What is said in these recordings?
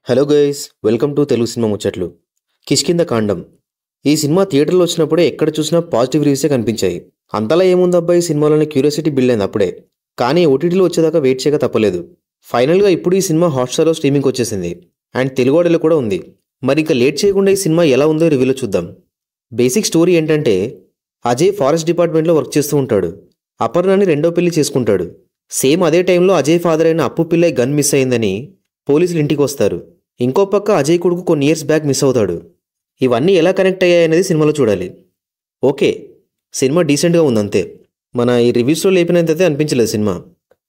Hello guys, welcome to Telugu cinema ముచ్చట్లు. కిష్కింద కాండం. ఈ సినిమా థియేటర్లో వచ్చినప్పుడే ఎక్కడ చూసినా పాజిటివ్ రివ్యూసే కనిపించాయి. అంతలా ఏముందబ్బా ఈ సినిమాలోని క్యూరియాసిటీ బిల్డ్ అయింది అప్పుడే. కానీ ఓటీటీలో వచ్చేదాకా వెయిట్ చేయక తప్పలేదు. ఫైనల్గా ఇప్పుడు ఈ సినిమా హాట్స్టార్లో స్ట్రీమింగ్ వచ్చేసింది అండ్ తెలుగు ఆడియోలో కూడా ఉంది. మరి ఇంకా లేట్ చేయకుండా ఈ సినిమా ఎలా ఉందో రివ్యూలో చూద్దాం. బేసిక్ స్టోరీ ఏంటంటే, అజయ్ ఫారెస్ట్ డిపార్ట్మెంట్లో వర్క్ చేస్తూ ఉంటాడు. అపర్ణని రెండో పెళ్లి చేసుకుంటాడు. సేమ్ అదే టైంలో అజయ్ ఫాదర్ అయిన అప్పు పిల్లై గన్ మిస్ అయిందని పోలీసులు ఇంటికి వస్తారు. ఇంకో పక్క అజయ్ కొడుకు కొన్ని ఇయర్స్ బ్యాక్ మిస్ అవుతాడు. ఇవన్నీ ఎలా కనెక్ట్ అయ్యాయనేది సినిమాలో చూడాలి. ఓకే, సినిమా డీసెంట్గా ఉందంతే. మన ఈ రివ్యూస్లో లేపినంతైతే అనిపించలేదు సినిమా.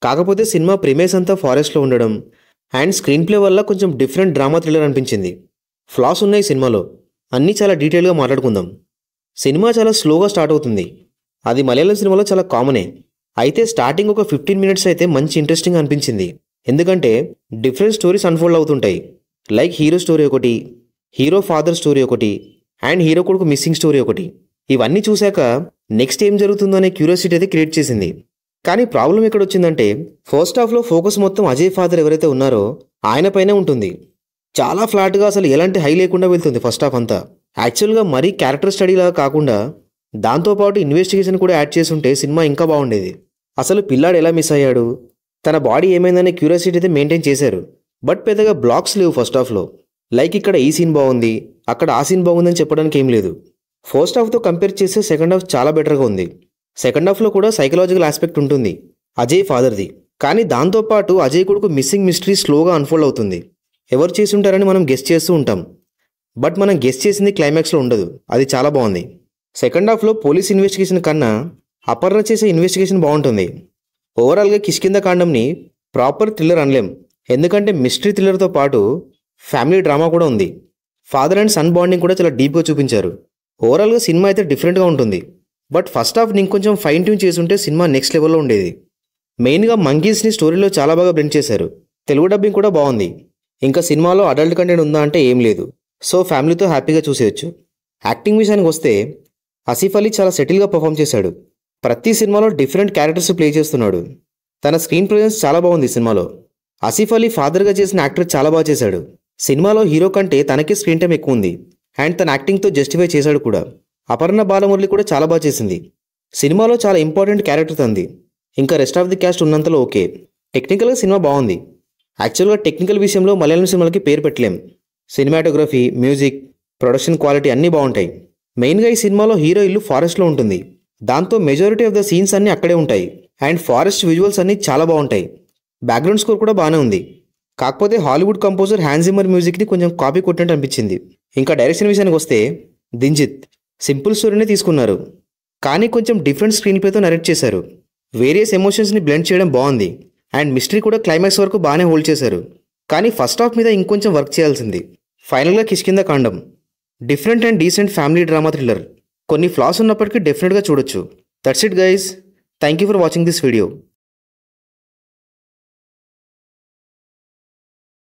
కాకపోతే సినిమా ప్రిమేస్ అంతా ఫారెస్ట్లో ఉండడం అండ్ స్క్రీన్ ప్లే వల్ల కొంచెం డిఫరెంట్ డ్రామా థ్రిల్లర్ అనిపించింది. ఫ్లాస్ ఉన్నాయి సినిమాలో, అన్నీ చాలా డీటెయిల్గా మాట్లాడుకుందాం. సినిమా చాలా స్లోగా స్టార్ట్ అవుతుంది. అది మలయాళం సినిమాలో చాలా కామనే. అయితే స్టార్టింగ్ ఒక 15 మినిట్స్ అయితే మంచి ఇంట్రెస్టింగ్ అనిపించింది. ఎందుకంటే డిఫరెంట్ స్టోరీస్ అన్ఫోల్డ్ అవుతుంటాయి. లైక్ హీరో స్టోరీ ఒకటి, హీరో ఫాదర్ స్టోరీ ఒకటి అండ్ హీరో కొడుకు మిస్సింగ్ స్టోరీ ఒకటి. ఇవన్నీ చూశాక నెక్స్ట్ ఏం జరుగుతుందో అనే క్యూరియాసిటీ అయితే క్రియేట్ చేసింది. కానీ ప్రాబ్లం ఎక్కడ వచ్చిందంటే, ఫస్ట్ హాఫ్లో ఫోకస్ మొత్తం అజయ్ ఫాదర్ ఎవరైతే ఉన్నారో ఆయన పైనే ఉంటుంది. చాలా ఫ్లాట్గా, అసలు ఎలాంటి హై లేకుండా వెళ్తుంది ఫస్ట్ హాఫ్ అంతా. యాక్చువల్గా మరీ క్యారెక్టర్ స్టడీలాగా కాకుండా దాంతోపాటు ఇన్వెస్టిగేషన్ కూడా యాడ్ చేసి ఉంటే సినిమా ఇంకా బాగుండేది. అసలు పిల్లాడు ఎలా మిస్ అయ్యాడు, తన బాడీ ఏమైందనే క్యూరియాసిటీ అయితే మెయింటైన్ చేశారు. బట్ పెద్దగా బ్లాక్స్ లేవు ఫస్ట్ హాఫ్లో. లైక్ ఇక్కడ ఈ సీన్ బాగుంది, అక్కడ ఆ సీన్ బాగుందని చెప్పడానికి ఏం లేదు. ఫస్ట్ హాఫ్తో కంపేర్ చేస్తే సెకండ్ హాఫ్ చాలా బెటర్గా ఉంది. సెకండ్ హాఫ్లో కూడా సైకలాజికల్ ఆస్పెక్ట్ ఉంటుంది అజయ్ ఫాదర్ది. కానీ దాంతోపాటు అజయ్ కొడుకు మిస్సింగ్ మిస్టరీ స్లోగా అన్ఫోల్డ్ అవుతుంది. ఎవరు చేసి ఉంటారని మనం గెస్ చేస్తూ ఉంటాం. బట్ మనం గెస్ చేసింది క్లైమాక్స్లో ఉండదు. అది చాలా బాగుంది. సెకండ్ హాఫ్లో పోలీస్ ఇన్వెస్టిగేషన్ కన్నా అపర్ణ చేసే ఇన్వెస్టిగేషన్ బాగుంటుంది. ఓవరాల్గా కిష్కింద కాండంని ప్రాపర్ థ్రిల్లర్ అనలేం. ఎందుకంటే మిస్టరీ థ్రిల్లర్తో పాటు ఫ్యామిలీ డ్రామా కూడా ఉంది. ఫాదర్ అండ్ సన్ బాండింగ్ కూడా చాలా డీప్గా చూపించారు. ఓవరాల్గా సినిమా అయితే డిఫరెంట్గా ఉంటుంది. బట్ ఫస్ట్ హాఫ్ ఇంకొంచెం ఫైన్ ట్యూన్ చేసుంటే సినిమా నెక్స్ట్ లెవెల్లో ఉండేది. మెయిన్గా మంకీస్ని స్టోరీలో చాలా బాగా బ్లెండ్ చేశారు. తెలుగు డబ్బింగ్ కూడా బాగుంది. ఇంకా సినిమాలో అడల్ట్ కంటెంట్ ఉందా అంటే ఏం లేదు. సో ఫ్యామిలీతో హ్యాపీగా చూసేయచ్చు. యాక్టింగ్ విషయానికి వస్తే ఆసిఫ్ అలీ చాలా సెటిల్గా పర్ఫామ్ చేశాడు. ప్రతి సినిమాలో డిఫరెంట్ క్యారెక్టర్స్ ప్లే చేస్తున్నాడు. తన స్క్రీన్ ప్రెజెన్స్ చాలా బాగుంది సినిమాలో. ఆసిఫ్ అలీ ఫాదర్గా చేసిన యాక్టర్ చాలా బాగా చేశాడు. సినిమాలో హీరో కంటే తనకే స్క్రీన్ టైం ఎక్కువ ఉంది అండ్ తన యాక్టింగ్తో జస్టిఫై చేశాడు కూడా. అపర్ణ బాలమురళి కూడా చాలా బాగా చేసింది. సినిమాలో చాలా ఇంపార్టెంట్ క్యారెక్టర్ తంది. ఇంకా రెస్ట్ ఆఫ్ ది క్యాస్ట్ ఉన్నంతలో ఓకే. టెక్నికల్గా సినిమా బాగుంది. యాక్చువల్గా టెక్నికల్ విషయంలో మలయాళం సినిమాలకి పేరు పెట్టలేం. సినిమాటోగ్రఫీ, మ్యూజిక్, ప్రొడక్షన్ క్వాలిటీ అన్నీ బాగుంటాయి. మెయిన్గా ఈ సినిమాలో హీరో ఇల్లు ఫారెస్ట్లో ఉంటుంది. దాంతో మెజారిటీ ఆఫ్ ద సీన్స్ అన్నీ అక్కడే ఉంటాయి అండ్ ఫారెస్ట్ విజువల్స్ అన్నీ చాలా బాగుంటాయి. బ్యాక్గ్రౌండ్ స్కోర్ కూడా బాగానే ఉంది. కాకపోతే హాలీవుడ్ కంపోజర్ హ్యాన్స్ జిమ్మర్ మ్యూజిక్ని కొంచెం కాపీ కొట్టినట్టు అనిపించింది. ఇంకా డైరెక్షన్ విషయానికి వస్తే దింజిత్ సింపుల్ స్టోరీనే తీసుకున్నారు, కానీ కొంచెం డిఫరెంట్ స్క్రీన్ ప్లేతో నరేట్ చేశారు. వేరియస్ ఎమోషన్స్ని బ్లెండ్ చేయడం బాగుంది అండ్ మిస్టరీ కూడా క్లైమాక్స్ వరకు బాగానే హోల్డ్ చేశారు. కానీ ఫస్ట్ హాఫ్ మీద ఇంకొంచెం వర్క్ చేయాల్సింది. ఫైనల్గా కిష్కింద కాండం different and decent family drama thriller. కొన్ని ఫ్లాస్ ఉన్నప్పటికీ డెఫినెట్గా చూడొచ్చు. That's it guys. Thank you for watching this video.